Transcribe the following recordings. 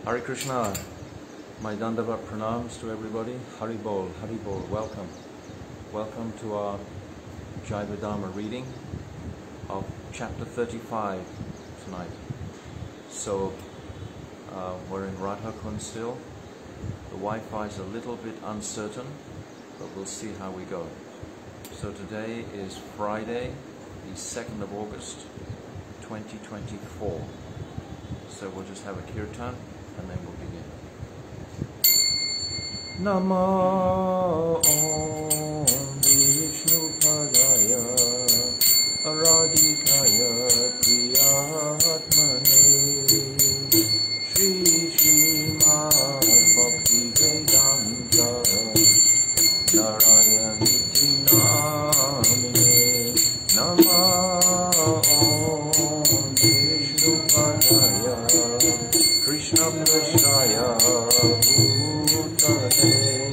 Hare Krishna, my Dandavat pranams to everybody. Hari Bol, welcome. Welcome to our Jaiva Dharma reading of chapter 35 tonight. So, we're in Radha Kund still. The Wi-Fi is a little bit uncertain, but we'll see how we go. So today is Friday, the 2nd of August, 2024. So we'll just have a kirtan and then we'll begin. Namo Om Vishnu Padaya Aradhikaya Priyatmane Shri Srimad Bhakti Vedanta Narayaniti Namine Namo Om Vishnu Padaya Krishna Prasthaya Bhutale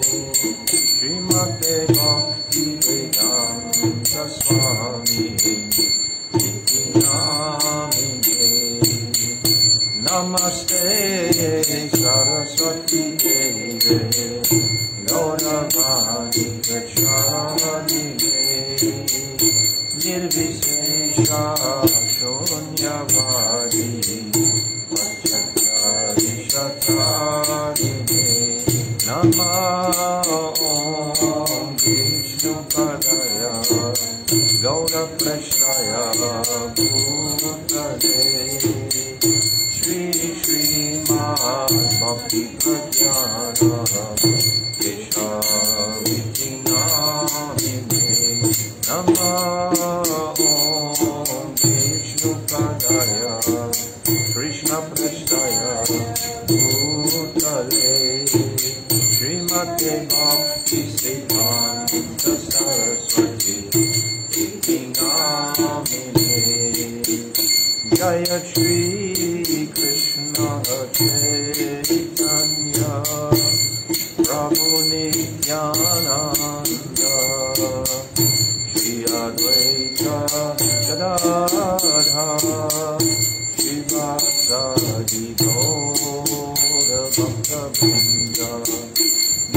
Srimate Bhakti Vedanta Swami Iti Namine Namaste Saraswati Deve Gauravani Gachanine Nirvisesha Shunyavadi Namo Om Vishnu Padaya Gaura Prasthaya Bhutale Shri Srimad Bhakti Pradyana Keshaviti Namine Namo Om Vishnu Padaya Krishna Prasthaya Bhutale Srimate Bhakti Siddhanta Saraswati Iti Namine Jaya Shri Krishna Chaitanya Prabhu Nityananda Shri Advaita Gadadhara Srivasadi Gaura Bhakta Vrinda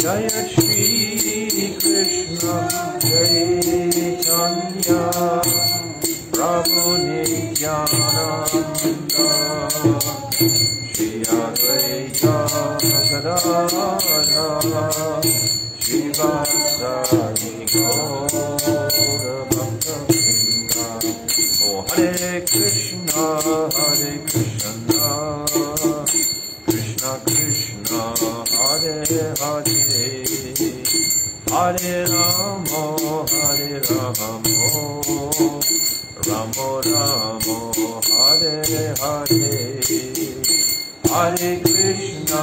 Jaya Shri Krishna Chaitanya Prabhu Nityananda Shri Advaita Gadadhara Srivasadi Gaura Bhakta Vrinda Oh Hare Krishna Krishna Krishna Hare Hare Hare Ramo Ramo Ramo Hare Hare Hare Krishna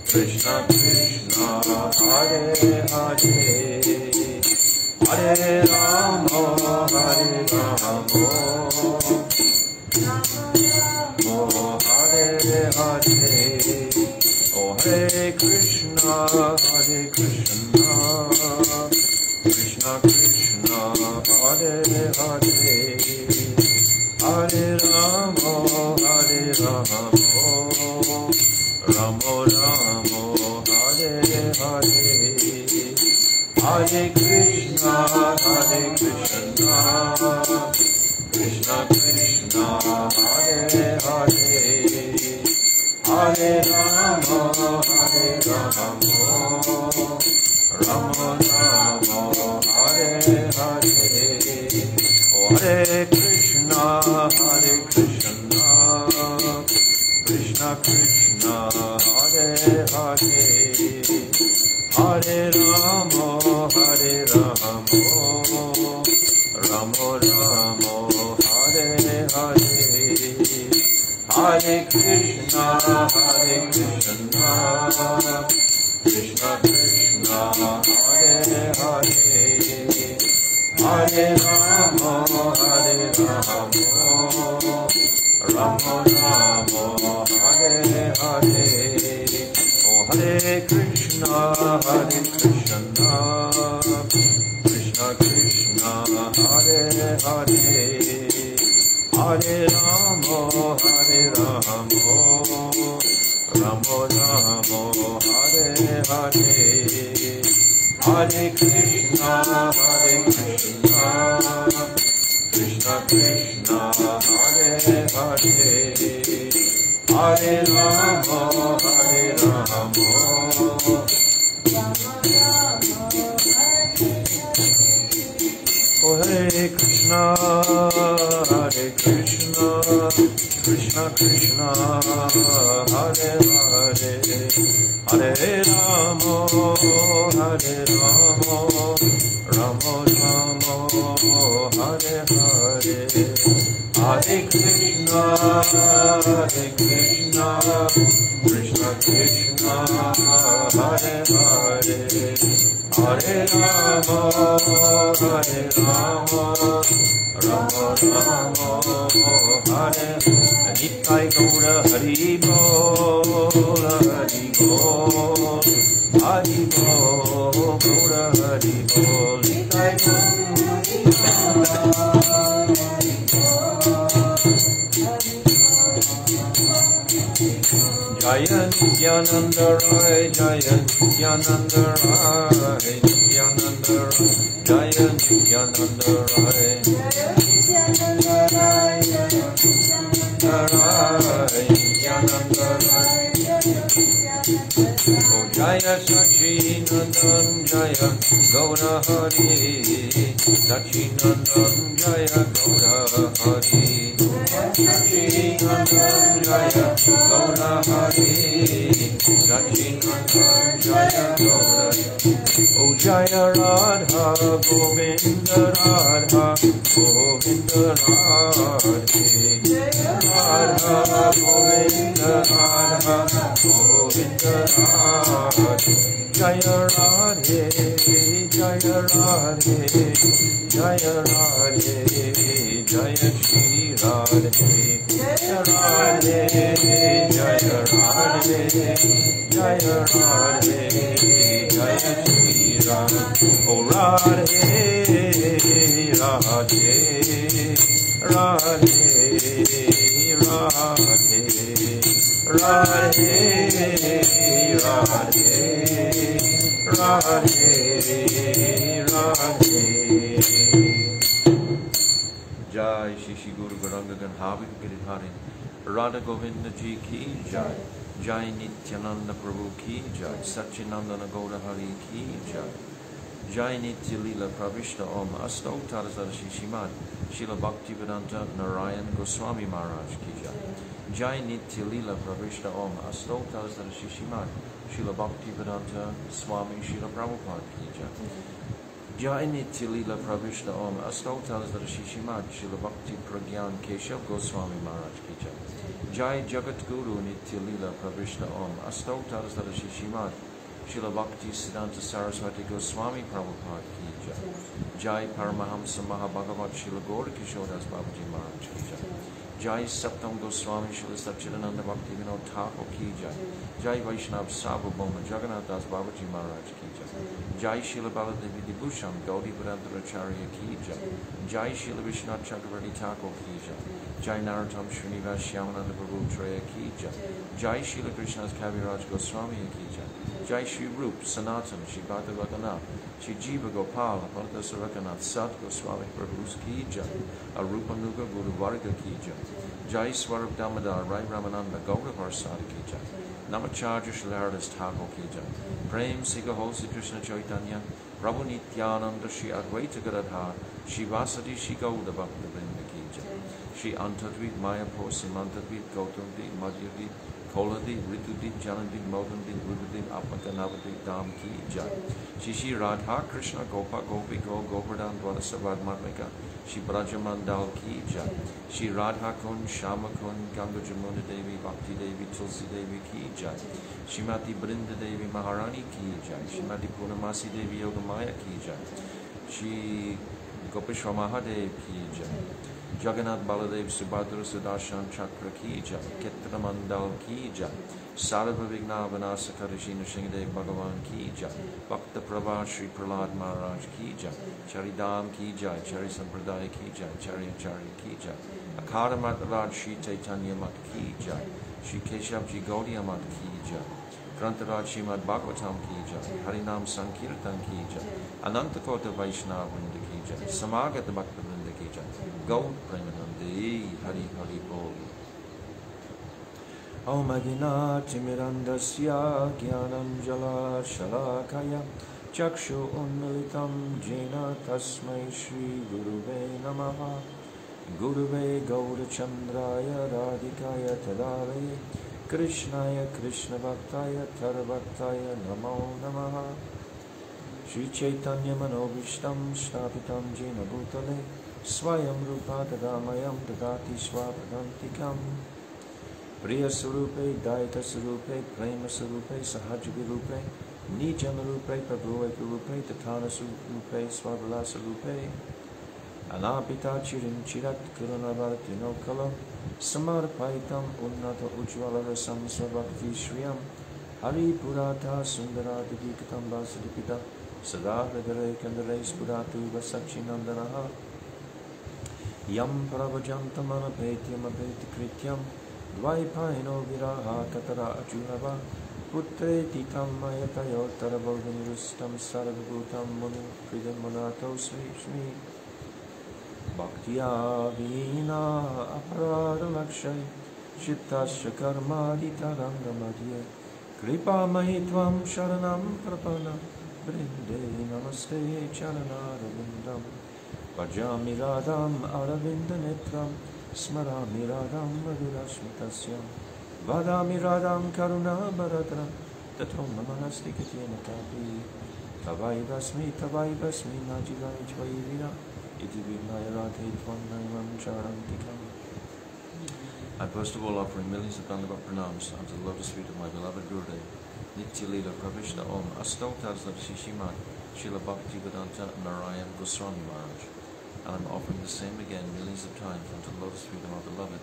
Krishna Krishna Hare Hare Hare Ramo Hare Hare Oh Hare Krishna Krishna Krishna Hare Hare Hare Ramo Ramo Ramo Hare Hare Hare Krishna Krishna Krishna Hare Hare Hare Ramo Ramo Ramo Hare Hare Oh Hare Krishna Krishna Krishna Hare Hare Hare Ramo Ramo Ramo Hare Hare Hare Krishna Krishna Krishna Hare Hare Hare Ramo Ramo Ramo Hare Hare Oh Hare Krishna Krishna Krishna Hare Hare Hare Ramo, Hare Ramo, Ramo Ramo, Hare Hare, Hare Krishna, Krishna Krishna, Hare Hare, Hare Ramo, Hare Ramo, Hare Krishna, Krishna Krishna, Hare Hare, Hare Ramo, Hare Ramo, Ramo Ramo, Hare Hare, Hare Krishna, Krishna Krishna, Hare Hare, Hare Ramo, Hare Ramo, Ramo Ramo, Hare Nitai Gaura Hari Bol, Hari Bol, Hari Bol, Gaura Hari Bol, Nitai Jaya Nityananda Rai, Jaya Nityananda Rai, Nityananda Rai, Jaya Nityananda Rai, Nityananda Rai, Nityananda Rai, Oh Jaya Sachi Nandan, Jaya Gaura Hari, Sachi Nandan, Jaya Gaura Hari, Sachi Nandan, Jaya Gaura Hari, Sachi Nandan, Jaya Gaura Hari, Oh Jaya Radha, Govinda Radha, Govinda Radhe, Radha, Govinda Radha, Govinda Radhe, Jaya Radhe, Jaya Radhe, Jaya Radhe, Jaya Shri Radhe, Jaya Radhe, Jaya Radhe, Jaya Radhe, Jaya Shri Radhe, Oh Radhe, Radhe, Radhe, Radhe, Radhe, Radhe, Radhe, Radhe. Jai Shri Guru Garanga Ganhavi Giridhari, Radha Govinda Ji Ki Jai, Jai Nityananda Prabhu Ki Jai, Satchinandana Gaura Hari Ki Jai, Jai Nitya Lila Pravishta Om Asto Tarazar Shishimad, Srila Bhaktivedanta Narayan Goswami Maharaj Ki Jai, Jai Nitya Lila Pravishta Om Asto Tarazar Shishimad, Srila Bhaktivedanta Swami Srila Prabhupada Ki Jai, Jai Nitya Lila Pravishta Om Asto Tarazar Shishimad, Srila Bhakti Pragyan Keshav Goswami Maharaj Ki Jai, Jai Jagat Guru Nitya Lila Pravishta Om Asto Tarazar Shishimad, Srila Bhakti Siddhanta Saraswati Goswami Prabhupada Ki Jai, Jai Paramahamsa Mahabhagavat Srila Gaura Kishodas Babaji Maharaj Ki Jai, Jai Saptam Goswami Srila Satchidananda Bhakti Vinod Thakur Ki Jai, Jai Vaishnav Sabhabhoma Jagannath Das Babaji Maharaj Ki Jai, Jai Srila Baladevi Dibhusham Gaudi Vedantacharya Ki Jai, Jai Srila Vishnath Chakravarti Thakur Ki Jai, Jai Narottam Srinivas Shyamananda Prabhu Treya Ki Jai, Jai Srila Krishna's Kaviraj Goswami Ki Jai, Jai Shri Rup Sanatan Shri Bhagavadana Shri Jiva Gopal Bhakta Sarakanath Sat Goswami Prabhu's Ki Jai, Arupa Nuga Guru Varga Ki Jai, Jai Swarup Damodar Rai Ramananda Gaura Varsadi Ki Jai, Namacharya Shriladas Thakur Ki Jai, Prem Siga Hosi Krishna Chaitanya Prabhu Nityananda Shri Advaita Gadadhar Shri Vasadi Shri Gauda Bhakta Vrinda Ki Jai, Shri Antadvit Mayapur Simantadvit Gautamdit Madhyadvit Koladip, Ritudip, Janadip, Modandip, Rudadip, Apaka Navadip, Dham Ki Jai, Shri Radha Krishna Gopa Gopi Go Govardhan Dwadasavad Matmika Shri Brajamandal Ki Jai, Shri Radha Kund, Shama Kund, Ganga Jamuna Devi, Bhakti Devi, Tulsi Devi Ki Jai, Shrimati Brinda Devi Maharani Ki Jai, Shrimati Purnamasi Devi Yogamaya Ki Jai, Shri Gopeshwar Mahadev Ki Jai, Jagannath Baladev Subhadra Sudarshan Chakra Ki Jai, Ketra Mandal Ki Jai, Sarva Vigna Vanasa Karishina Shingadev Bhagavan Ki Jai, Bhakta Prabha Shri Prahlad Maharaj Ki Jai, Charidam Ki Jai, Chari Sampradaya Ki Jai, Chari Acharya Ki Jai, Akara Mataraj Shri Chaitanya Mat Ki Jai, Shri Keshavji Gaudiya Mat Ki Jai, Grantaraj Srimad Bhagavatam Ki Jai, Harinam Sankirtan Ki Jai, Anantakota Vaishnava Vrinda Ki Jai, Samagata Bhakta Vrinda Ki Jai, Gaur Premanandi, Hari Hari Bol. Om Adinati Mirandasya Gyananjala Shalakaya Chakshu Unmilitam Jena Tasmai Shri Guruve Namaha Guruve Gaurachandraya Radhikaya Tadavaye Krishnaya Krishna Bhaktaya Tarabhaktaya Namo Namaha Shri Chaitanya Manobhishtam Shtapitam Jena Bhutale Swayam Rupa Tadamayam Dadati Swapadantikam Priya Surupe, Daita Surupe, Prema Surupe, Sahajavi Rupe, Nijam Rupe, Prabhuve Rupe, Tatana Surupe, Swavala Surupe, Anapita Chirin Chirat Kurunavaratino Kalam, Samarpaitam Unnata Ujvala Rasam Svabhakti Shriyam, Hari Purata Sundara Didikatam Vasadipita, Sada Hridare Kandares Puratu Vasachinandanaha, Yam Pravajantam Anapetyam Apeti Krityam, Dvaipaino Viraha Katara Ajunava Putre Titam Mayatayo Tarabodhanirustam Sarvabhutam Munu Pridam Munato Sri Bhaktya Vina Aparada Lakshay Shittasya Karma Ditaranga Madhye Kripa Mahitvam Sharanam Prapana Brinde Namaste Charana Ravindam Vajami Radham Aravinda Netram Smarami Radham Madhurashmitasyam Vadami Radham Karuna Bharadra Tatom Namanasti Katyena Kapi Tavai Basmi Najilai Chvaivira Iti Vidnaya Radhe Tvam Naimam Charantikam. I'm first of all offering millions of Dandavat pranams unto the lotus feet of my beloved Gurudev Nitya Leela Pravishna Om Astal Tazla Shishimad Srila Bhakti Vedanta Narayan Goswami Maharaj. And I'm offering the same again millions of times unto the lotus feet of our beloved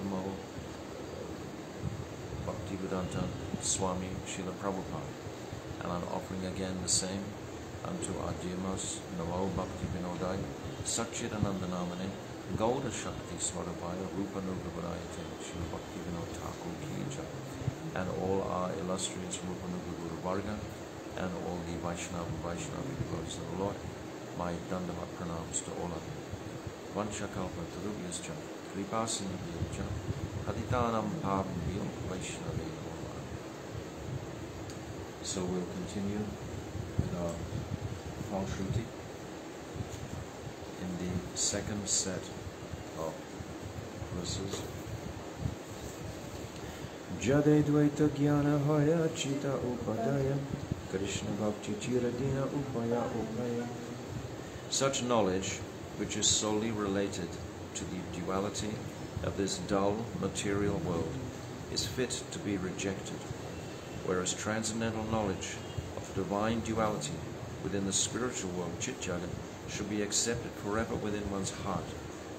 Namo Bhaktivedanta Swami Srila Prabhupada. And I'm offering again the same unto our dear most Namo Bhakti Vinodaya Satchidanandanamane Gauda Shakti Swarabhaya Rupa Nugavarayate Srila Bhakti Vinod Thakur Ki Jai, and all our illustrious Rupa Nuga Guru Varga and all the Vaishnava and Vaishnavi devotees of the Lord. My Dandavat pranams to all of you. Vanchakalpa Tarubhyascha, Kripasindhyacha, Haditanam Bhavibhyo Vaishnavi. So we'll continue with our Falshruti in the second set of verses. Jade Dvaita Jnana Hoya Chita Upadaya, Krishna Bhakti Chiradina Upaya Upaya. Such knowledge, which is solely related to the duality of this dull material world, is fit to be rejected, whereas transcendental knowledge of divine duality within the spiritual world, Chit Jagat, should be accepted forever within one's heart,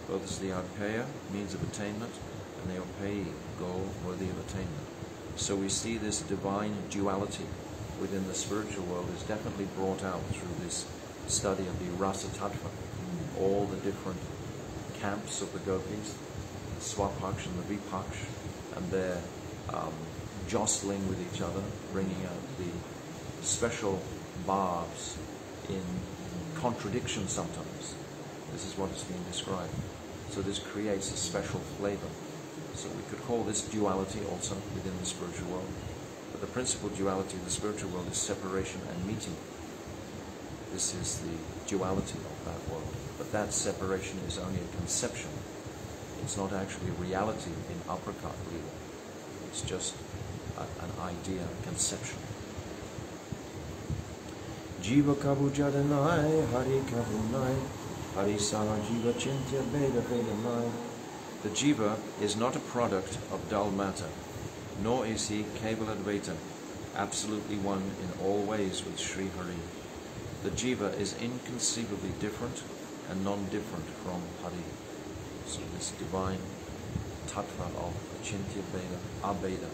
both as the Arpeya, means of attainment, and the Opeyi, goal worthy of attainment. So we see this divine duality within the spiritual world is definitely brought out through this study of the Rasa Tattva, all the different camps of the gopis, the Swapaksh and the Vipaksh, and their jostling with each other, bringing out the special bhavs in contradiction sometimes. This is what is being described. So this creates a special flavor. So we could call this duality also within the spiritual world. But the principal duality of the spiritual world is separation and meeting. This is the duality of that world. But that separation is only a conception. It's not actually a reality in uppercut really. It's just an idea, a conception. Jiva kabu jadanai, hari kabu nai, hari sama jiva chintya veda veda mai. The jiva is not a product of dull matter, nor is he Kevala Advaita, absolutely one in all ways with Sri Hari. The jiva is inconceivably different and non-different from Hari. So this divine tattva of Achintya Veda, Abeda,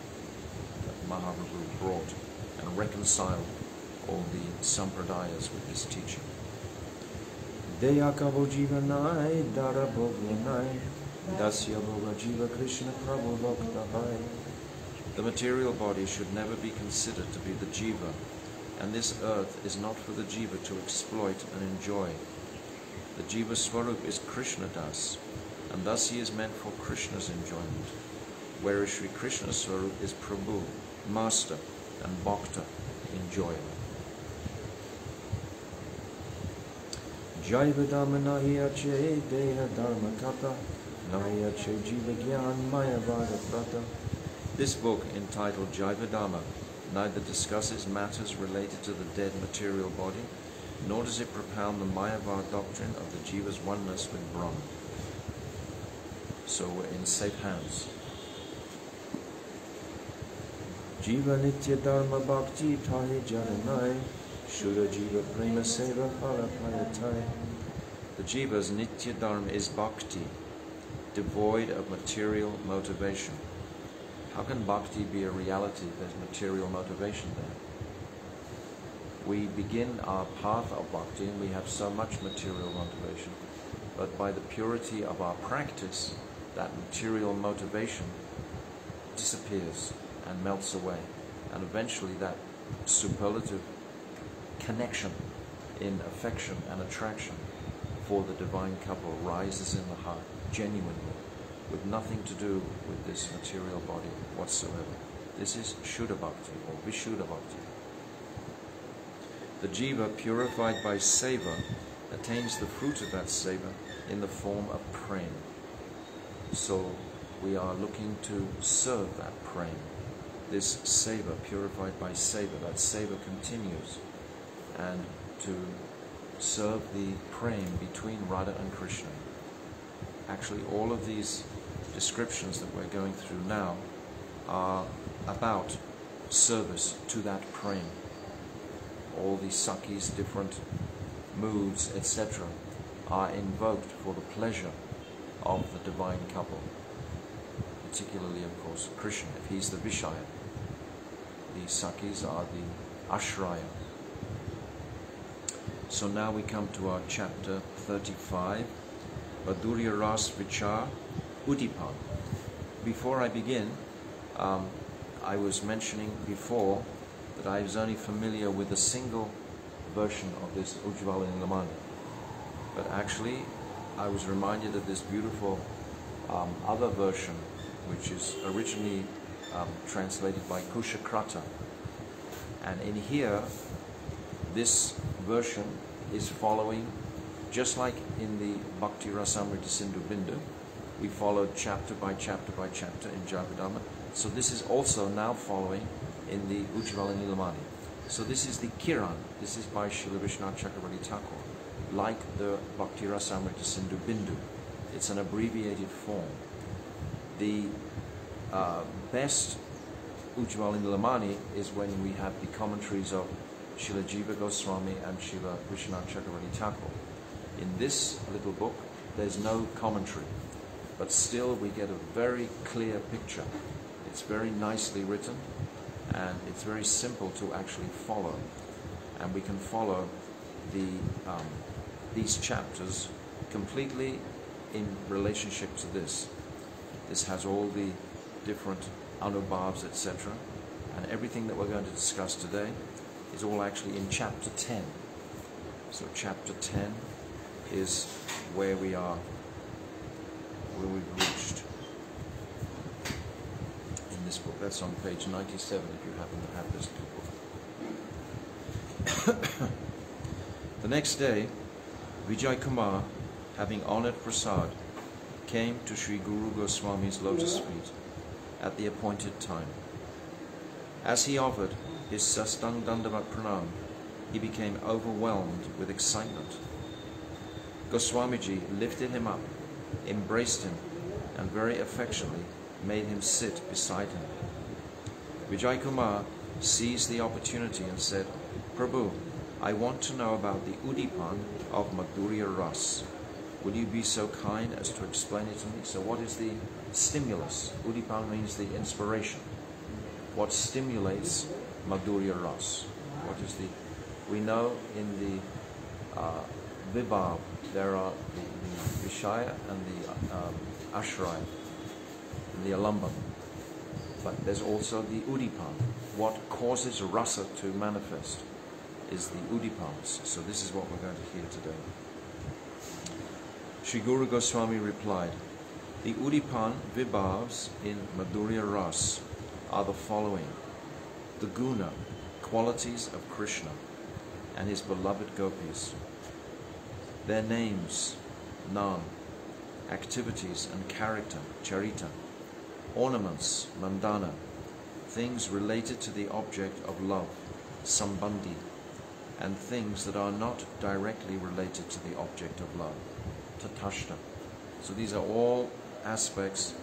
that Mahaprabhu brought and reconciled all the sampradayas with this teaching. Deyakavo jivanai, darabhogyanai, Dasya Bhoga Jiva Krishna Prabhu Bhakta Hai. The material body should never be considered to be the jiva, and this earth is not for the jiva to exploit and enjoy. The jiva Swarup is Krishna Das, and thus he is meant for Krishna's enjoyment, whereas Sri Krishna Swarup is Prabhu, Master, and Bhakta, enjoyer. Jaiva Dharma nahiyache deha dharma kata, nahiyache jiva gyan maya vada prata. This book, entitled Jaiva Dharma, neither discusses matters related to the dead material body, nor does it propound the Mayavad doctrine of the jiva's oneness with Brahma. So we're in safe hands. Jiva nitya dharma bhakti tahi jaranai, shura jiva prema seva parapayatai. The jiva's nitya dharma is bhakti, devoid of material motivation. How can bhakti be a reality if there's material motivation there? We begin our path of bhakti and we have so much material motivation, but by the purity of our practice, that material motivation disappears and melts away, and eventually that superlative connection in affection and attraction for the divine couple rises in the heart genuinely, with nothing to do with this material body whatsoever. This is Shuddha Bhakti or Vishuddha Bhakti. The jiva, purified by seva, attains the fruit of that seva in the form of prem. So we are looking to serve that prem. This seva, purified by seva, that seva continues, and to serve the prem between Radha and Krishna. Actually, all of these descriptions that we're going through now are about service to that prem. All these sakis, different moods, etc., are invoked for the pleasure of the divine couple, particularly, of course, Krishna, if he's the Vishaya. The sakis are the Ashraya. So now we come to our chapter 35, Madhurya Ras Vichar Udipan. Before I begin, I was mentioning before that I was only familiar with a single version of this Ujjvala Nilamani. But actually, I was reminded of this beautiful other version, which is originally translated by Kushakrata. And in here, this version is following, just like in the Bhakti Rasamrita Sindhu Bindu, we followed chapter by chapter by chapter in Jaiva Dharma. So this is also now following in the Ujjvala Nilamani. So this is the Kiran. This is by Srila Vishwanath Chakravarti Thakur, like the Bhakti Rasamrita Sindhu Bindu. It's an abbreviated form. The best Ujjvala Nilamani is when we have the commentaries of Srila Jiva Goswami and Srila Vishwanath Chakravarti Thakur. In this little book, there's no commentary, but still we get a very clear picture. It's very nicely written, and it's very simple to actually follow. And we can follow these chapters completely in relationship to this. This has all the different anubhavs, etc. And everything that we're going to discuss today is all actually in chapter 10. So chapter 10 is where we are, where we've reached in this book. That's on page 97 if you happen to have this book. The next day, Vijay Kumar, having honored Prasad, came to Sri Guru Goswami's lotus feet at the appointed time. As he offered his sastang dandavat pranam, he became overwhelmed with excitement. Goswamiji lifted him up, embraced him, and very affectionately made him sit beside him. Vijay Kumar seized the opportunity and said, "Prabhu, I want to know about the Udipan of Madhurya Ras. Would you be so kind as to explain it to me?" So what is the stimulus? Udipan means the inspiration. What stimulates Madhurya Ras? What is the... We know in the Vibhav there are the Vishaya and the ashray, the alambam. But there's also the udipan. What causes rasa to manifest is the udipans. So this is what we're going to hear today. Sri Guru Goswami replied, the udipan vibhavs in Madhurya Ras are the following: the guna, qualities of Krishna and his beloved gopis, their names, nam, activities and character, charita, ornaments, mandana, things related to the object of love, sambandhi, and things that are not directly related to the object of love, tatashta. So these are all aspects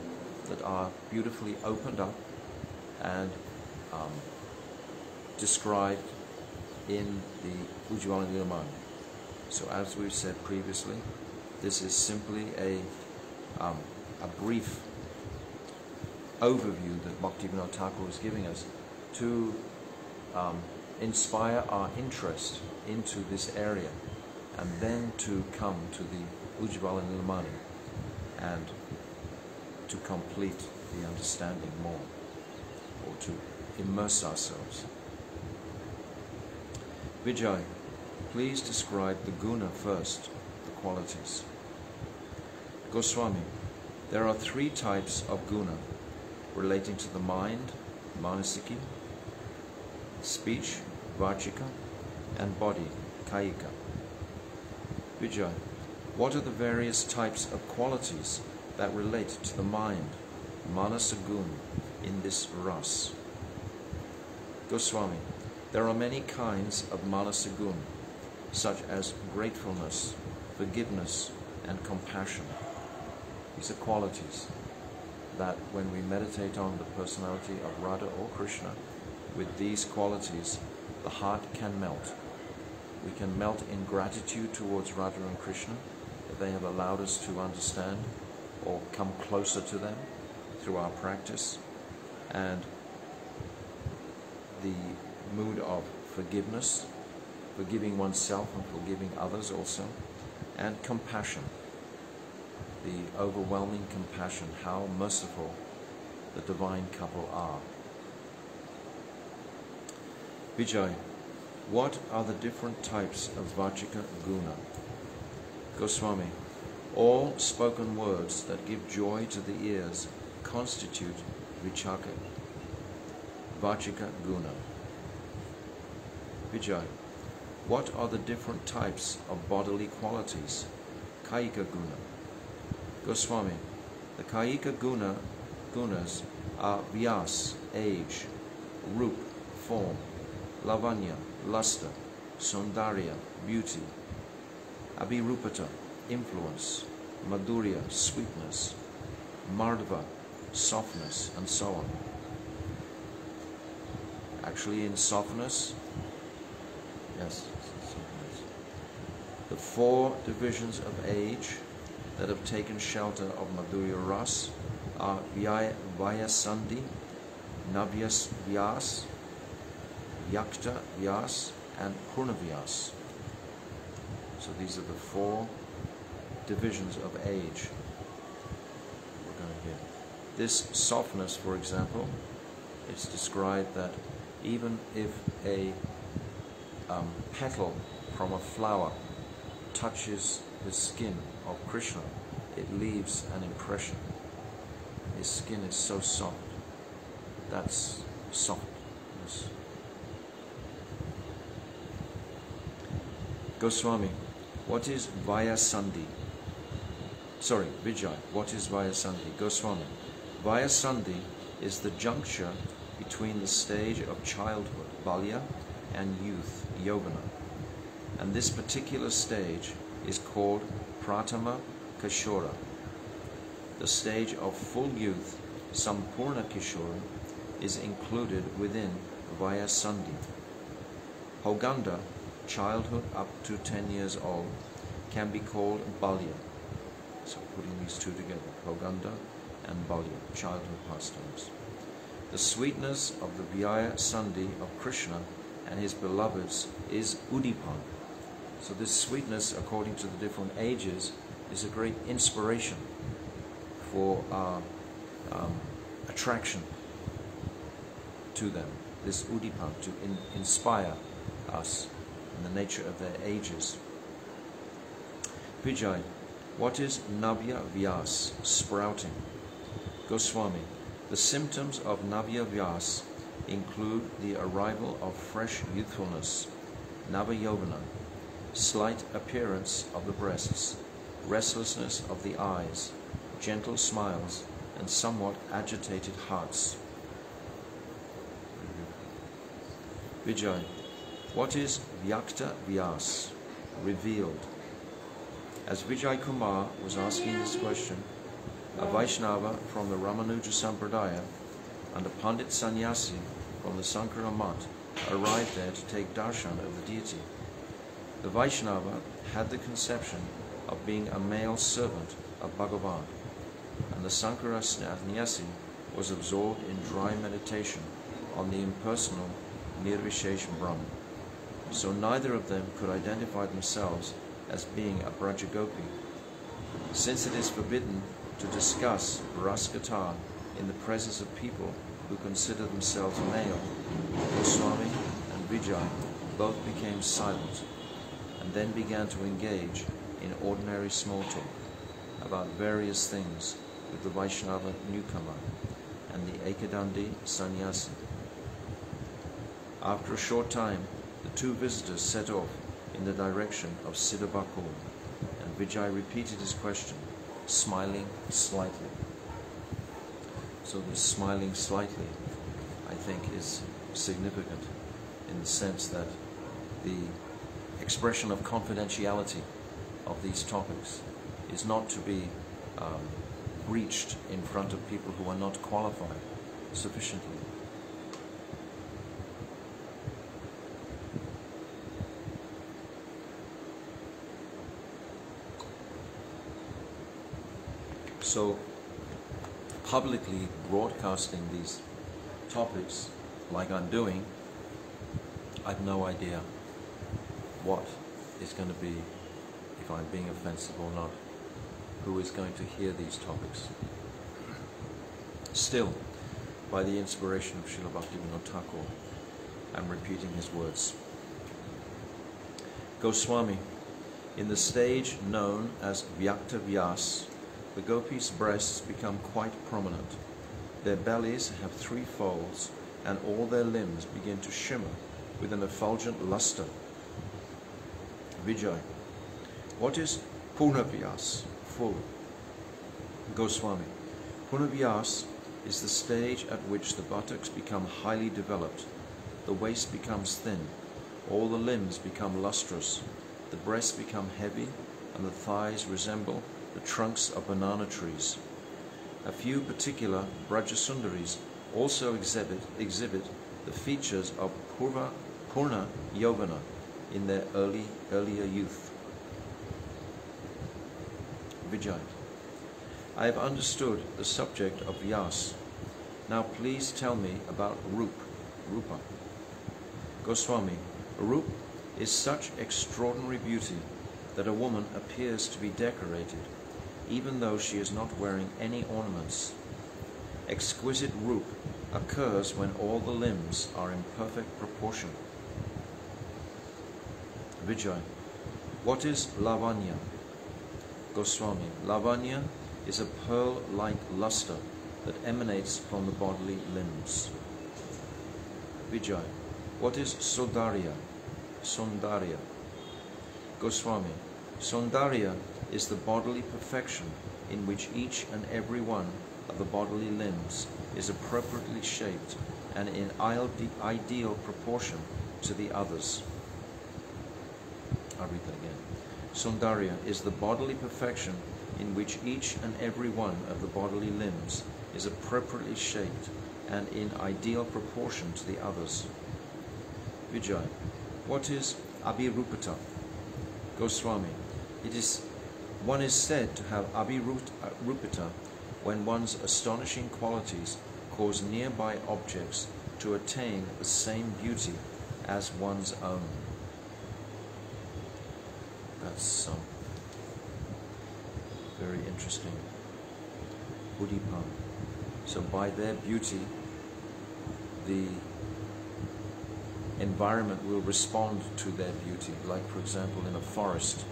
that are beautifully opened up and described in the Ujjvala Nilamani. So as we've said previously, this is simply a brief overview that Bhaktivinoda Thakur is giving us to inspire our interest into this area, and then to come to the Ujjvala Nilamani and to complete the understanding more, or to immerse ourselves. Vijay, please describe the guna first, the qualities. Goswami, there are 3 types of guna relating to the mind, manasiki, speech, vachika, and body, kayika. Vijay, what are the various types of qualities that relate to the mind, manasagun, in this ras? Goswami, there are many kinds of manasagun, such as gratefulness, forgiveness, and compassion. These are qualities that when we meditate on the personality of Radha or Krishna, with these qualities, the heart can melt. We can melt in gratitude towards Radha and Krishna, that they have allowed us to understand or come closer to them through our practice, and the mood of forgiveness, forgiving oneself and forgiving others also, and compassion, the overwhelming compassion, how merciful the divine couple are. Vijay, what are the different types of vachika guna? Goswami, all spoken words that give joy to the ears constitute vichaka, vachika guna. Vijay, what are the different types of bodily qualities? Kayika guna. Goswami, the kayika gunas are vyas, age, rup, form, lavanya, luster, saundarya, beauty, abhirupata, influence, madhurya, sweetness, mardva, softness, and so on. Actually, in softness, yes, the 4 divisions of age that have taken shelter of Madhurya Ras are Vyasandhi, Navyas Vyas, Yakta Vyas, and Purna Vyas. So these are the 4 divisions of age we're going to hear. This softness, for example, it's described that even if a petal from a flower touches the skin of Krishna, it leaves an impression. His skin is so soft. That's softness. Goswami, what is Vyasandhi? Sorry, Vijay, what is Vyasandhi? Goswami, Vyasandhi is the juncture between the stage of childhood, balya, and youth, yovana. And this particular stage is called Pratama Kishora. The stage of full youth, Sampurna Kishora, is included within Vyasandhi. Hoganda, childhood up to 10 years old, can be called balya. So putting these 2 together, Hoganda and balya, childhood pastimes. The sweetness of the Vyasandhi of Krishna and his beloveds is udipan. So this sweetness, according to the different ages, is a great inspiration for our attraction to them, this udipan, to inspire us in the nature of their ages. Vijay, what is Navya Vyas, sprouting? Goswami, the symptoms of Navya Vyas include the arrival of fresh youthfulness, Navayovana, slight appearance of the breasts, restlessness of the eyes, gentle smiles, and somewhat agitated hearts. Vijay, what is Vyakta Vyas, revealed? As Vijay Kumar was asking this question, a Vaishnava from the Ramanuja Sampradaya and a Pandit Sannyasi from the Sankara Mat arrived there to take darshan of the deity. The Vaishnava had the conception of being a male servant of Bhagavan, and the Sankara Sannyasi was absorbed in dry meditation on the impersonal Nirvishesh Brahman. So neither of them could identify themselves as being a Brajagopi. Since it is forbidden to discuss Raskatha in the presence of people who consider themselves male, Goswami and Vijay both became silent and then began to engage in ordinary small talk about various things with the Vaishnava newcomer and the Ekadandi sannyasi. After a short time, the two visitors set off in the direction of Siddhabakul, and Vijay repeated his question, smiling slightly. So this smiling slightly, I think, is significant in the sense that the expression of confidentiality of these topics is not to be breached in front of people who are not qualified sufficiently. So, publicly broadcasting these topics like I'm doing, I've no idea what is going to be, if I'm being offensive or not, who is going to hear these topics. Still, by the inspiration of Srila Bhaktivinoda Thakur, I'm repeating his words. Goswami, in the stage known as Vyakta Vyas, the gopis' breasts become quite prominent. Their bellies have 3 folds, and all their limbs begin to shimmer with an effulgent luster. Vijay, what is Purnavyas, full? Goswami, Purnavyas is the stage at which the buttocks become highly developed, the waist becomes thin, all the limbs become lustrous, the breasts become heavy, and the thighs resemble the trunks of banana trees. A few particular Brajasundaris also exhibit the features of Purna Yovana in their earlier youth. Vijay, I have understood the subject of Vyas. Now please tell me about Rupa. Goswami, Rup is such extraordinary beauty that a woman appears to be decorated even though she is not wearing any ornaments. Exquisite Rup occurs when all the limbs are in perfect proportion. Vijay, what is Lavanya? Goswami, Lavanya is a pearl-like luster that emanates from the bodily limbs. Vijay, what is Sodarya? Sondarya. Goswami, Sondarya is the bodily perfection in which each and every one of the bodily limbs is appropriately shaped and in ideal proportion to the others. I'll read that again. Sondarya is the bodily perfection in which each and every one of the bodily limbs is appropriately shaped and in ideal proportion to the others. Vijay, what is Abhirupata? Goswami, one is said to have Abhirupata when one's astonishing qualities cause nearby objects to attain the same beauty as one's own. That's very interesting Udipan. So by their beauty, the environment will respond to their beauty. Like, for example, in a forest,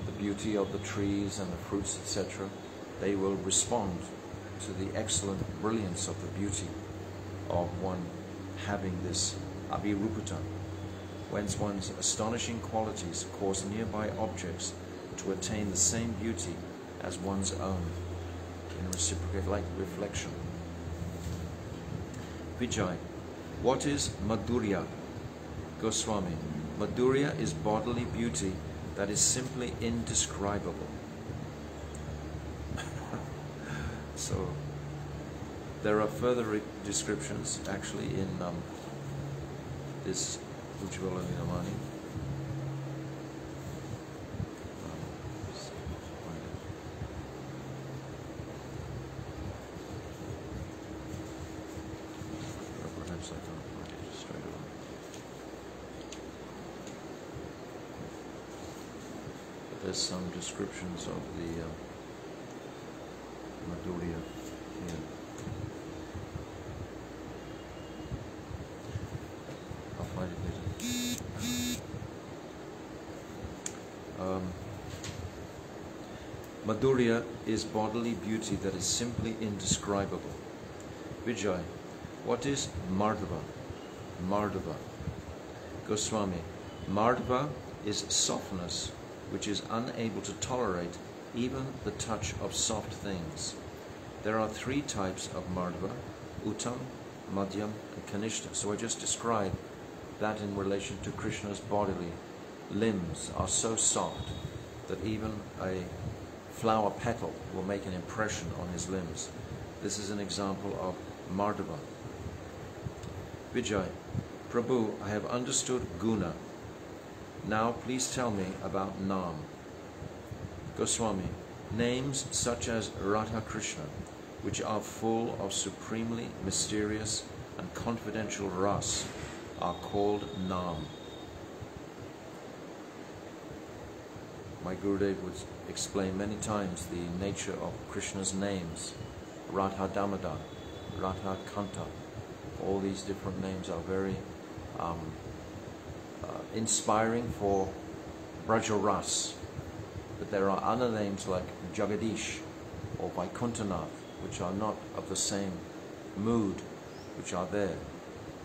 the beauty of the trees and the fruits, etc., they will respond to the excellent brilliance of the beauty of one having this abhiruputa, whence one's astonishing qualities cause nearby objects to attain the same beauty as one's own in reciprocate like reflection. Vijay, what is Madhurya? Goswami, Madhurya is bodily beauty that is simply indescribable. So there are further descriptions actually in this Ujjvala Vinamani. Perhaps I can't find it straight away. But there's some descriptions of the Madhurya here. I'll find it later. Madhurya is bodily beauty that is simply indescribable. Vijay, what is Mardava? Mardava. Goswami, Mardava is softness which is unable to tolerate even the touch of soft things. There are 3 types of Mardava: Uttam, Madhyam, and Kanishta. So I just described that in relation to Krishna's bodily limbs are so soft that even a flower petal will make an impression on his limbs. This is an example of Mardava. Vijay, Prabhu, I have understood Guna. Now please tell me about Nam. Goswami, names such as Radha Krishna, which are full of supremely mysterious and confidential ras, are called Nam. My Gurudev would explain many times the nature of Krishna's names. Radha Damodar, Radha Kanta. All these different names are very inspiring for Braja Ras. But there are other names like Jagadish or Vaikuntanath, which are not of the same mood, which are there.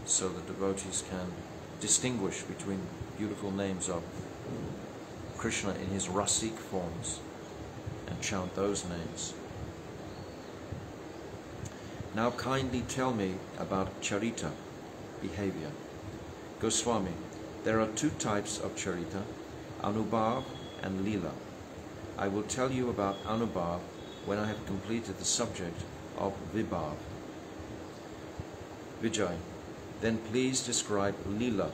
So the devotees can distinguish between beautiful names of Krishna in his Rasik forms and chant those names. Now kindly tell me about Charita, behavior. Goswami, there are 2 types of Charita, Anubhav and Leela. I will tell you about Anubhav when I have completed the subject of Vibhav. Vijay, then please describe Leela.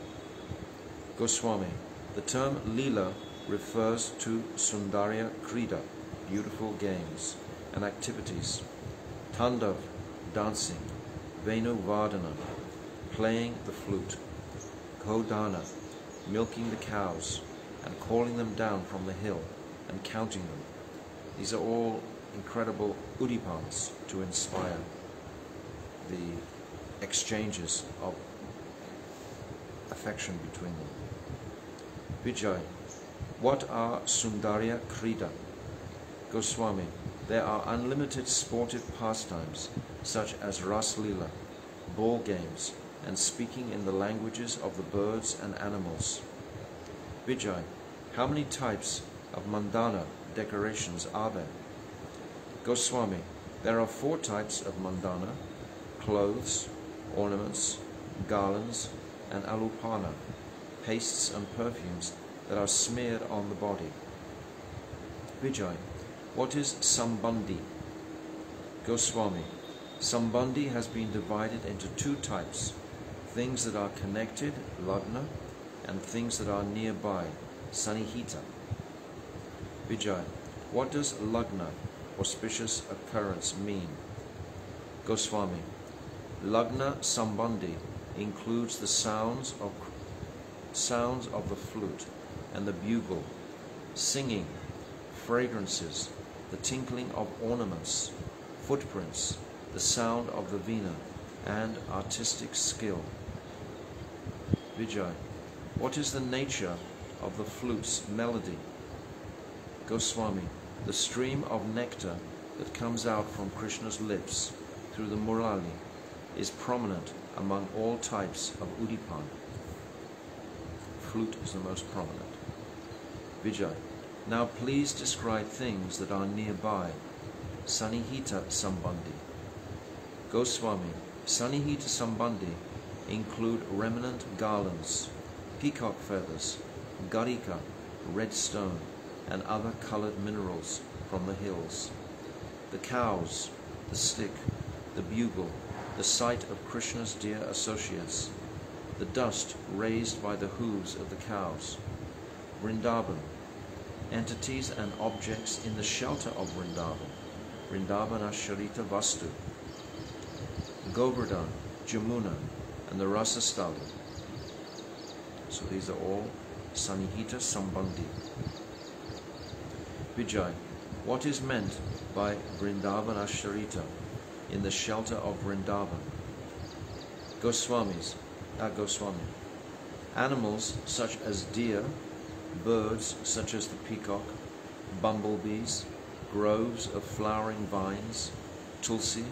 Goswami, the term Leela refers to Sundarya Krida, beautiful games and activities, Tandav, dancing, Venu Vardhana, playing the flute, Kodana, milking the cows and calling them down from the hill and counting them. These are all incredible udipans to inspire the exchanges of affection between them. Vijay, what are Sundarya Krida? Goswami, there are unlimited sportive pastimes such as Ras Leela, ball games, and speaking in the languages of the birds and animals. Vijay, how many types of mandana decorations are there? Goswami, there are 4 types of mandana: clothes, ornaments, garlands, and alupana, pastes and perfumes that are smeared on the body. Vijay, what is Sambandhi? Goswami, Sambandhi has been divided into 2 types: things that are connected, lagna, and things that are nearby, sanihita. Vijay, what does lagna, auspicious occurrence, mean? Goswami, lagna sambandhi includes the sounds of the flute and the bugle, singing, fragrances, the tinkling of ornaments, footprints, the sound of the veena, and artistic skill. Vijay, what is the nature of the flute's melody? Goswami, the stream of nectar that comes out from Krishna's lips through the murali is prominent among all types of udipan. Flute is the most prominent. Vijay, now please describe things that are nearby. Sanihita Sambandhi. Goswami, Sanihita Sambandhi include remnant garlands, peacock feathers, garika, red stone, and other colored minerals from the hills. The cows, the stick, the bugle, the sight of Krishna's dear associates, the dust raised by the hooves of the cows. Vrindavan, entities and objects in the shelter of Vrindavan. Vrindavana Sharita Vastu. Govardhan, Jamuna, and the Rasastali. So these are all Sanihita Sambandhi. Vijay, what is meant by Vrindavana Sharita, in the shelter of Vrindavan? Goswami, animals such as deer, birds such as the peacock, bumblebees, groves of flowering vines, tulsi,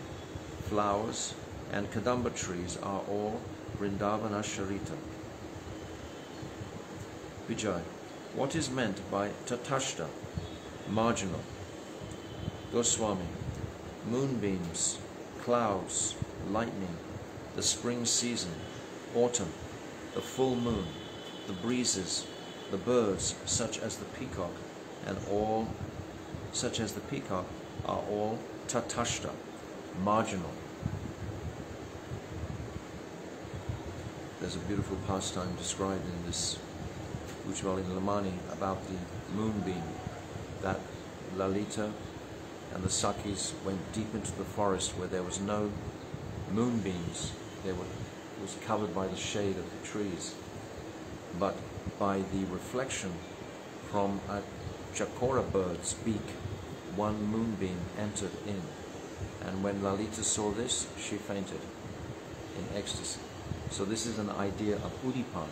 flowers, and kadamba trees are all Vrindavana Sharita. Vijay, what is meant by tatashta, marginal? Goswami, moonbeams, clouds, lightning, the spring season, autumn, the full moon, the breezes, the birds such as the peacock, and all such as the peacock are all tatashta, marginal. There's a beautiful pastime described in this Ujjwali Lamani about the moonbeam, that Lalita and the Sakhis went deep into the forest where there was no moonbeams. It was covered by the shade of the trees. But by the reflection from a chakora bird's beak, one moonbeam entered in. And when Lalita saw this, she fainted in ecstasy. So this is an idea of udipan.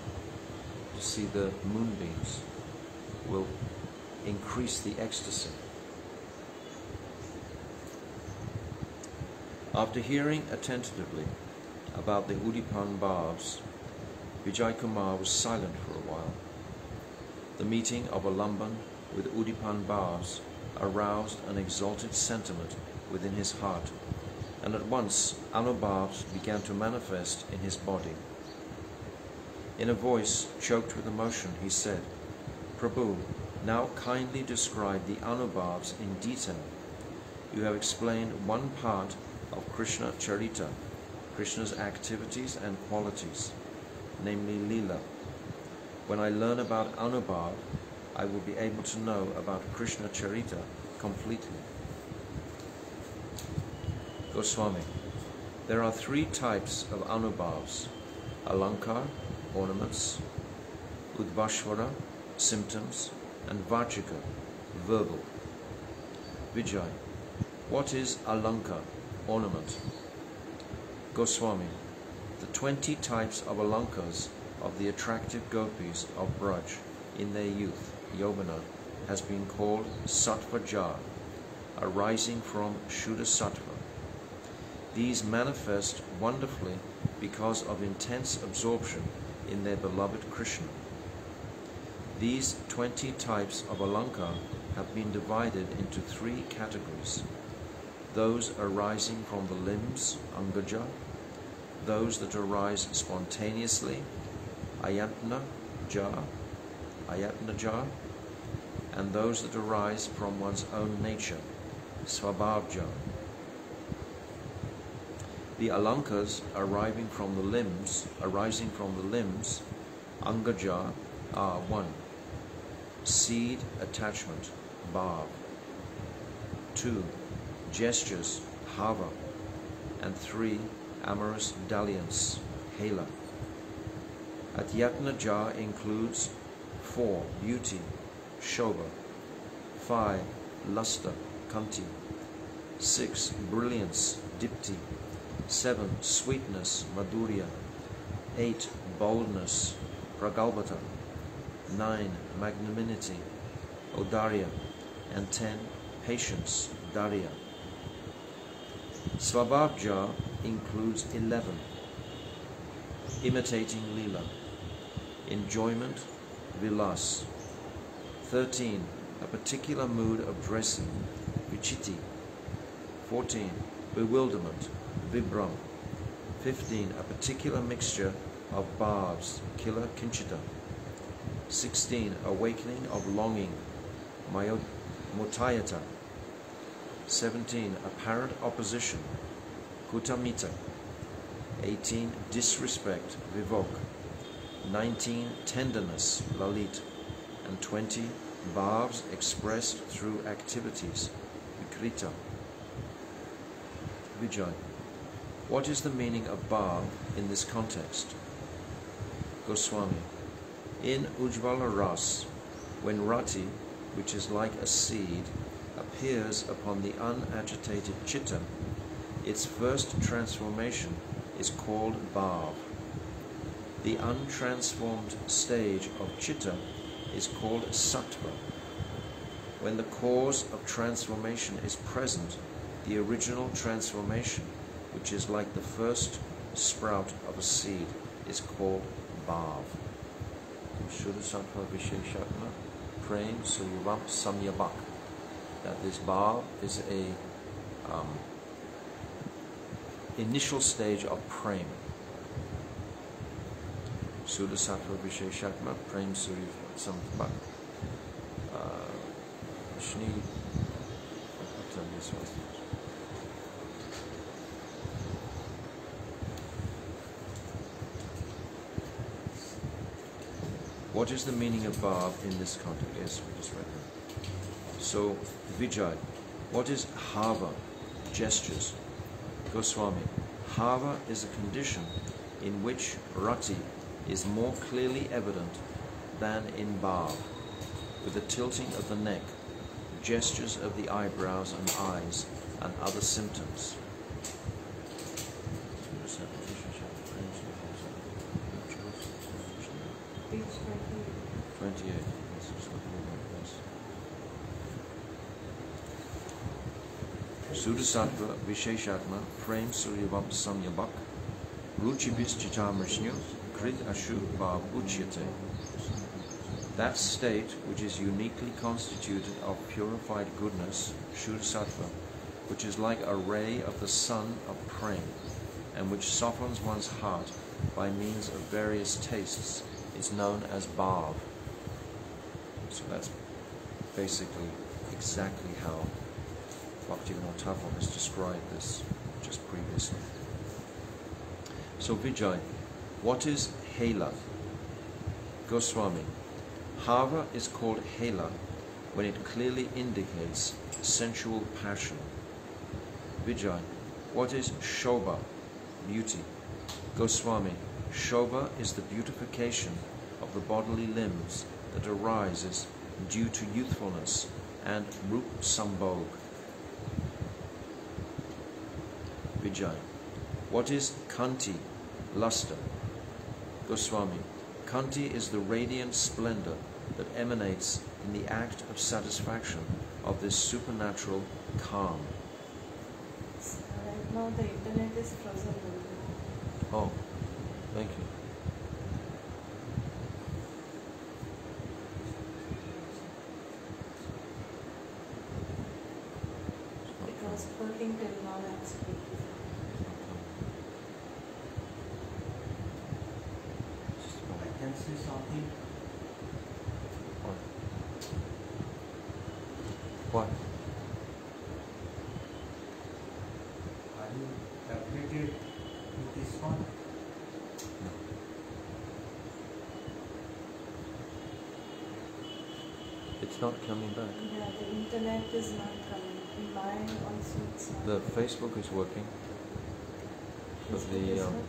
To see the moonbeams will increase the ecstasy. After hearing attentively about the Udipan bhavs, Vijay Kumar was silent for a while. The meeting of Alamban with Udipan bhavs aroused an exalted sentiment within his heart, and at once Anubhavs began to manifest in his body. In a voice choked with emotion, he said, "Prabhu, now kindly describe the Anubhavs in detail. You have explained one part of Krishna Charita, Krishna's activities and qualities, namely Leela. When I learn about Anubhav, I will be able to know about Krishna Charita completely." Goswami, there are three types of Anubhavs: Alankar, ornaments; Udvashvara, symptoms; and Vachika, verbal. Vijay, what is Alankar, ornament? Goswami, the 20 types of Alankars of the attractive gopis of Braj in their youth, Yovana, has been called Sattva Jar, arising from Shuddha Sattva. These manifest wonderfully because of intense absorption in their beloved Krishna. These 20 types of Alankar have been divided into three categories: those arising from the limbs, Angaja; those that arise spontaneously, Ayatna Jar, and those that arise from one's own nature, Svabhav Jar. The Alankars arising from the limbs, Angaja, are 1. Seed attachment, Bhav; 2. Gestures, Hava; and 3. Amorous dalliance, Hela. Atyatna Jar includes 4. Beauty, Shobha; 5. Luster, Kanti; 6. Brilliance, dipti. 7. Sweetness, madhurya. 8. Boldness, pragalbhata. 9. Magnanimity, audarya. And 10. Patience, darya. Svabhavja includes 11. Imitating lila. Enjoyment, vilas. 13. A particular mood of dressing, vichiti. 14. Bewilderment, vibram. 15. A particular mixture of bhavs, kila kinchita. 16. Awakening of longing, mutayata. 17. Apparent opposition, kutamita. 18. Disrespect, vivok. 19. Tenderness, lalit. And 20. Bhavs expressed through activities, vikrita. Vijay. What is the meaning of bhav in this context? Goswami. In Ujvala Ras, when rati, which is like a seed, appears upon the unagitated chitta, its first transformation is called bhav. The untransformed stage of chitta is called sattva. When the cause of transformation is present, the original transformation, which is like the first sprout of a seed, is called bhav. Shuddha sattva visheshatma prem suryavam samyabak. That this bhav is a initial stage of prem. Shuddha sattva visheshatma prem suryavam samyabak. Shni. What is the meaning of bhav in this context? Yes, we just read that. So, Vijay, what is hava, gestures? Goswami, hava is a condition in which rati is more clearly evident than in bhav, with the tilting of the neck, gestures of the eyebrows and eyes, and other symptoms. Page 28. Sudasattva Visheshatma Prem Suryavam Samyabak Ruchibis Chitamrishnu Krit Ashu Bhav Uchyate. That state which is uniquely constituted of purified goodness, Shuddha-sattva, which is like a ray of the sun of prem, and which softens one's heart by means of various tastes, is known as bhav. So that's basically exactly how Bhaktivinoda Thakur has described this just previously. So Vijay, what is hela? Goswami, hava is called hela when it clearly indicates sensual passion. Vijay, what is shobha? Beauty. Goswami, shobha is the beautification of the bodily limbs that arises due to youthfulness and rup sambhog. Vijay, what is kanti? Luster. Goswami, kanti is the radiant splendor that emanates in the act of satisfaction of this supernatural calm. Right now the internet is frozen. Oh, thank you. It was working till now actually. I can say something. What? Are you calculated with this one? No. It's not coming back. Yeah, the internet is not coming. In mine also it's not. The Facebook is working, but Facebook is working.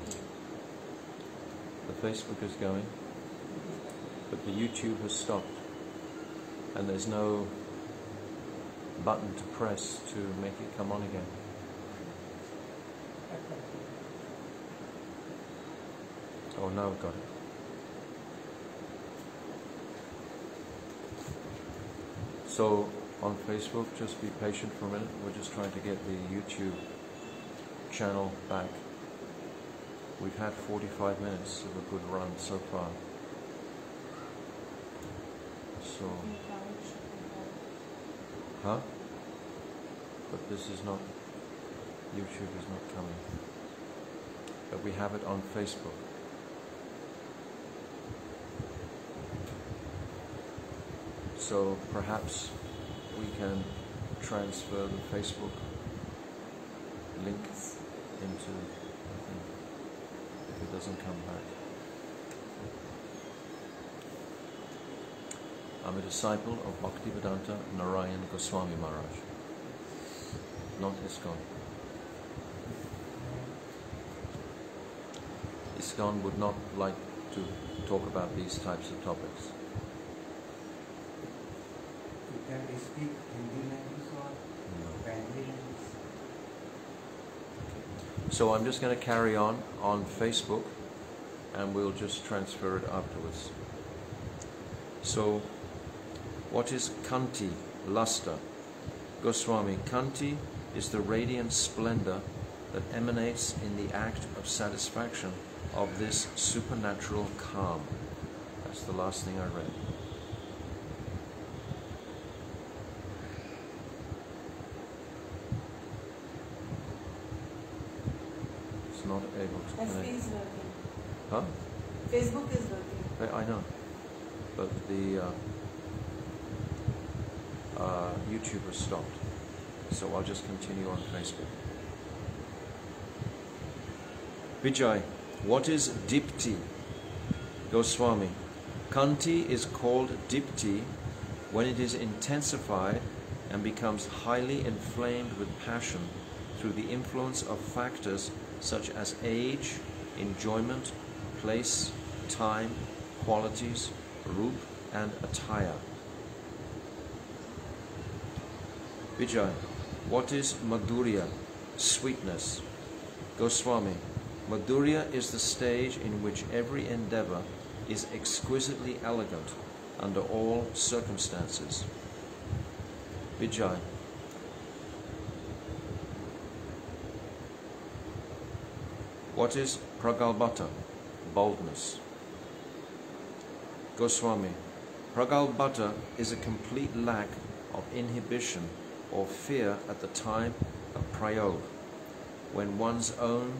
the Facebook is going, but the YouTube has stopped, and there's no button to press to make it come on again? Oh, now I've got it. So on Facebook, just be patient for a minute. We're just trying to get the YouTube channel back. We've had 45 minutes of a good run so far. So, huh? But this is not, YouTube is not coming. But we have it on Facebook. So perhaps we can transfer the Facebook link into the thing if it doesn't come back. I'm a disciple of Bhaktivedanta Narayan Goswami Maharaj, not ISKCON. ISKCON would not like to talk about these types of topics. You can speak Hindi language or Bengali language? So I'm just going to carry on Facebook and we'll just transfer it afterwards. So, what is Kanti, luster? Goswami, Kanti is the radiant splendor that emanates in the act of satisfaction of this supernatural calm. That's the last thing I read. It's not able to FB connect. is working. Huh? Facebook is working. I know. But the YouTube has stopped. So I'll just continue on Facebook. Vijay, what is Dipti? Goswami, Kanti is called Dipti when it is intensified and becomes highly inflamed with passion through the influence of factors such as age, enjoyment, place, time, qualities, roop and attire. Vijay, what is Madhurya, sweetness? Goswami, Madhurya is the stage in which every endeavor is exquisitely elegant under all circumstances. Vijay, what is Pragalbhata, boldness? Goswami, Pragalbhata is a complete lack of inhibition or fear at the time of prayog, when one's own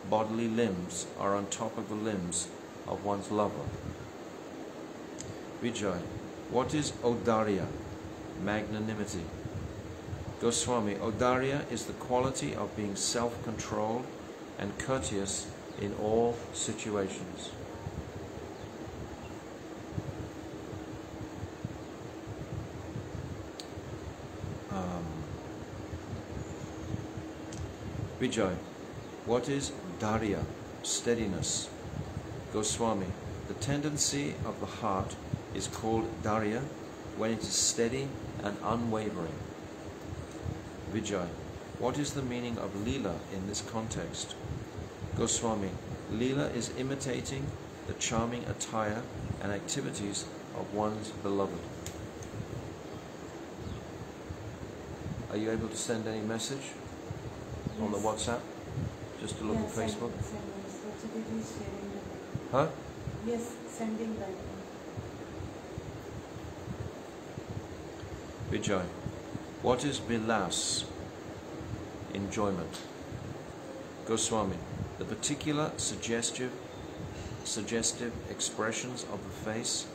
bodily limbs are on top of the limbs of one's lover. Vijay, what is Audarya, magnanimity? Goswami, Audarya is the quality of being self-controlled and courteous in all situations. Vijay, what is Dharya, steadiness? Goswami, the tendency of the heart is called Dharya when it is steady and unwavering. Vijay, what is the meaning of Leela in this context? Goswami, Leela is imitating the charming attire and activities of one's beloved. Are you able to send any message on the WhatsApp? Just to look at Facebook? Huh? Yes, sending right now. Vijay, what is Vilas? Enjoyment. Goswami, the particular suggestive expressions of the face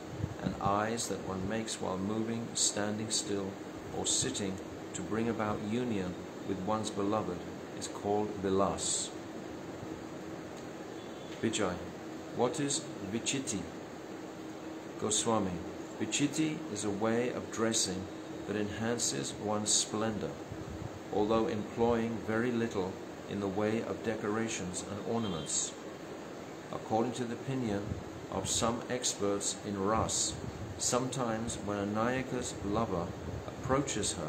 and eyes that one makes while moving, standing still, or sitting to bring about union with one's beloved is called Vilas. Vijay, what is Vichiti? Goswami, Vichiti is a way of dressing that enhances one's splendor, although employing very little in the way of decorations and ornaments. According to the opinion of some experts in Ras, sometimes when a Nayaka's lover approaches her,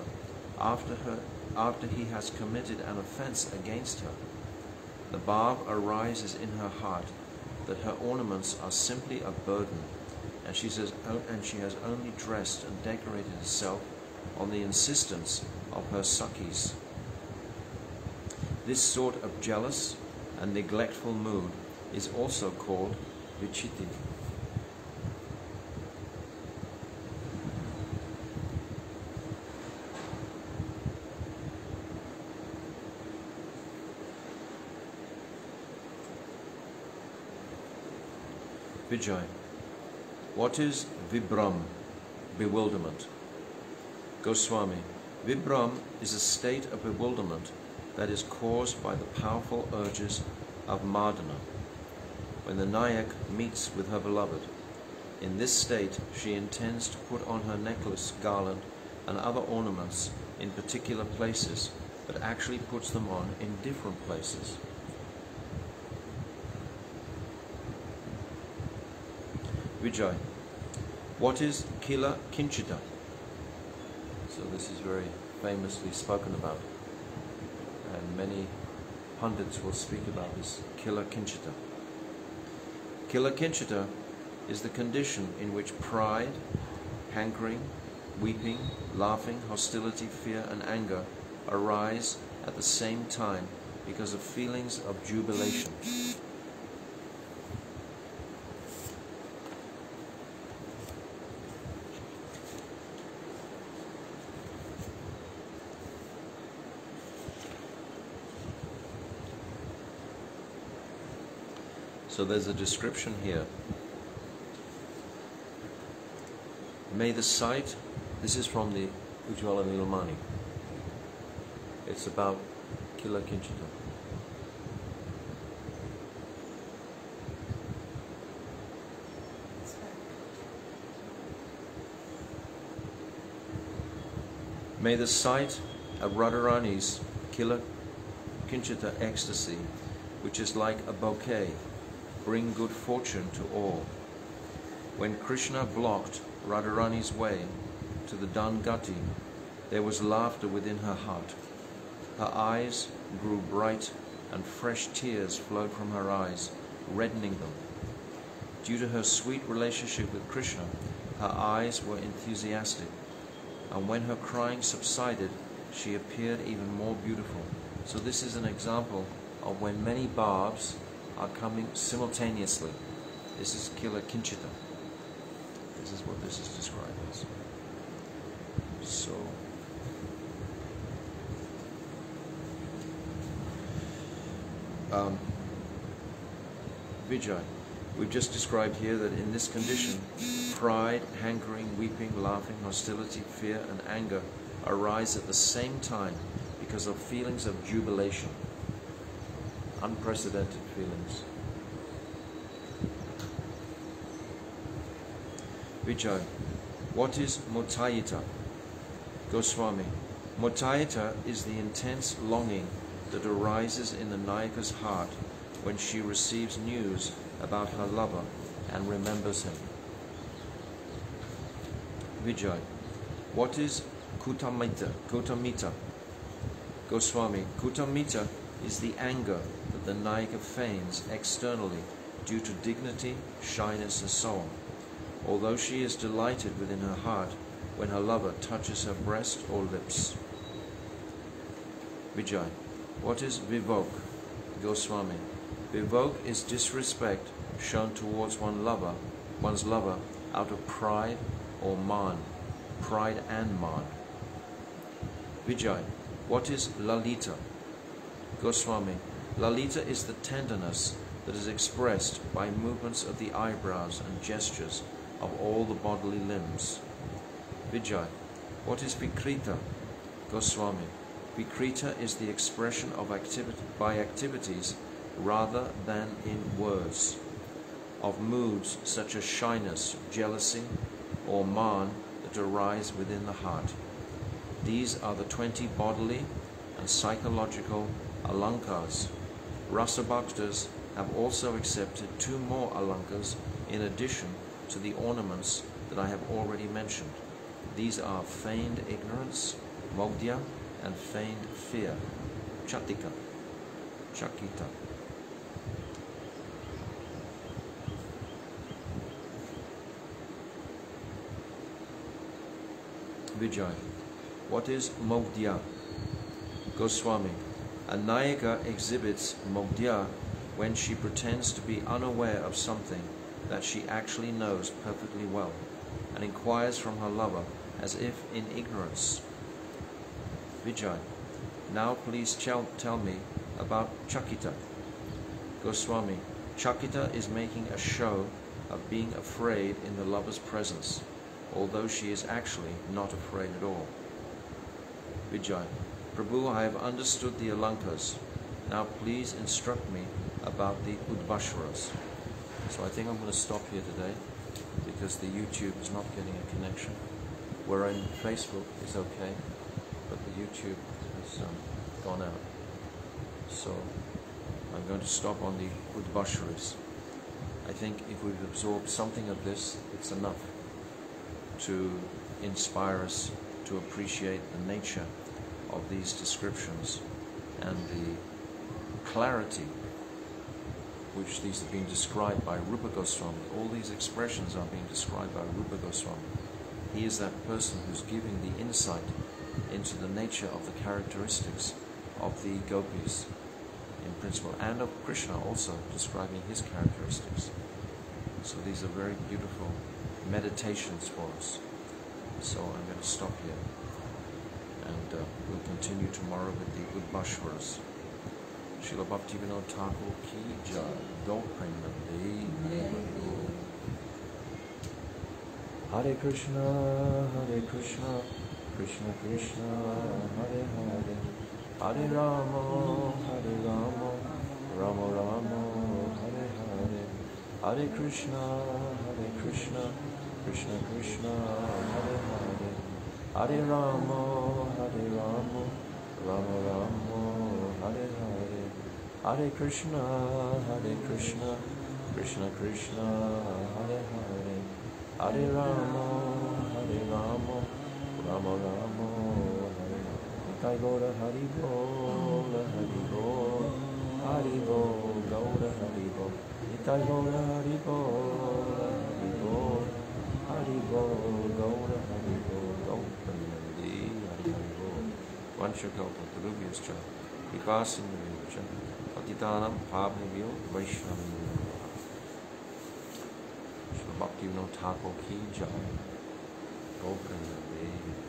after he has committed an offense against her. The barb arises in her heart that her ornaments are simply a burden, and she has only dressed and decorated herself on the insistence of her Sakhis. This sort of jealous and neglectful mood is also called vichiti. Vijay. What is vibram, bewilderment? Goswami. Vibram is a state of bewilderment that is caused by the powerful urges of Mardana when the Nayak meets with her beloved. In this state, she intends to put on her necklace, garland, and other ornaments in particular places, but actually puts them on in different places. Vijay. What is Kila Kinchita? So this is very famously spoken about, and many pundits will speak about this Kila Kinchita. Kila Kinchita is the condition in which pride, hankering, weeping, laughing, hostility, fear, and anger arise at the same time because of feelings of jubilation. So there's a description here. May the sight, this is from the Ujjwala Nilamani. It's about Kila Kinchita. May the sight of Radharani's Kila Kinchita ecstasy, which is like a bouquet, bring good fortune to all. When Krishna blocked Radharani's way to the Dangati, there was laughter within her heart. Her eyes grew bright and fresh tears flowed from her eyes, reddening them. Due to her sweet relationship with Krishna, her eyes were enthusiastic, and when her crying subsided, she appeared even more beautiful. So this is an example of when many barbs are coming simultaneously. This is Kila Kinchita. This is what this is described as. So, Vijay, we've just described here that in this condition, pride, hankering, weeping, laughing, hostility, fear, and anger arise at the same time because of feelings of jubilation. Unprecedented feelings. Vijay, what is Motayita? Goswami. Motayita is the intense longing that arises in the Nayaka's heart when she receives news about her lover and remembers him. Vijay, what is Kutamita? Goswami. Kutamita is the anger that the Nayaka feigns externally due to dignity, shyness, and so on, although she is delighted within her heart when her lover touches her breast or lips. Vijay, what is Vivok? Goswami. Vivok is disrespect shown towards one's lover out of pride or man, pride and man. Vijay, what is Lalita? Goswami. Lalita is the tenderness that is expressed by movements of the eyebrows and gestures of all the bodily limbs. Vijay, what is Vikrita? Goswami. Vikrita is the expression of activities rather than in words, of moods such as shyness, jealousy, or man that arise within the heart. These are the 20 bodily and psychological alankars. Rasa Bhaktas have also accepted 2 more alankars in addition to the ornaments that I have already mentioned. These are feigned ignorance Mogdya, and feigned fear, Chatika, Chakita. Vijay. What is Mogdya? Goswami. A Nayika exhibits Mogdya when she pretends to be unaware of something that she actually knows perfectly well, and inquires from her lover as if in ignorance. Vijay. Now please tell me about Chakita. Goswami. Chakita is making a show of being afraid in the lover's presence, although she is actually not afraid at all. Vijay. Prabhu, I have understood the Alankas. Now please instruct me about the Udbashvaras. So I think I'm going to stop here today because the YouTube is not getting a connection. We're in Facebook, is okay, but the YouTube has gone out. So I'm going to stop on the Udbashvaras. I think if we've absorbed something of this, it's enough to inspire us to appreciate the nature of these descriptions and the clarity which these are being described by Rupa Goswami. All these expressions are being described by Rupa Goswami. He is that person who's giving the insight into the nature of the characteristics of the gopis in principle, and of Krishna also, describing his characteristics. So these are very beautiful meditations for us. So I'm going to stop here, and we'll continue tomorrow with the Udbashvaras. Srila Bhaktivinoda Thakur ki jai. Gopinandi. Hare Krishna, Krishna Krishna, Hare Hare, Hare Rama, Rama Rama, Hare Hare, Hare Krishna, Krishna Krishna, Hare Hare, Hare Rama, Rama Rama, Hare Hare, Hare Krishna, Krishna Krishna, Hare Hare, Hare Rama, Rama Rama, Hare Hare. Nitai Gaura Hari Bol, Hari Bol, Gaura Hari Bol. Nitai Gaura Hari Bol, Hari Bol, Gaura Hari Bol, Gopinandi, Hari Bol. Vansha Kalpa Tarubhyascha, Vikasindraycha, Patitanam Pavnibhyo, Vaishnavim. Srila Bhaktivinoda Thakur ki jai. Gopinandi.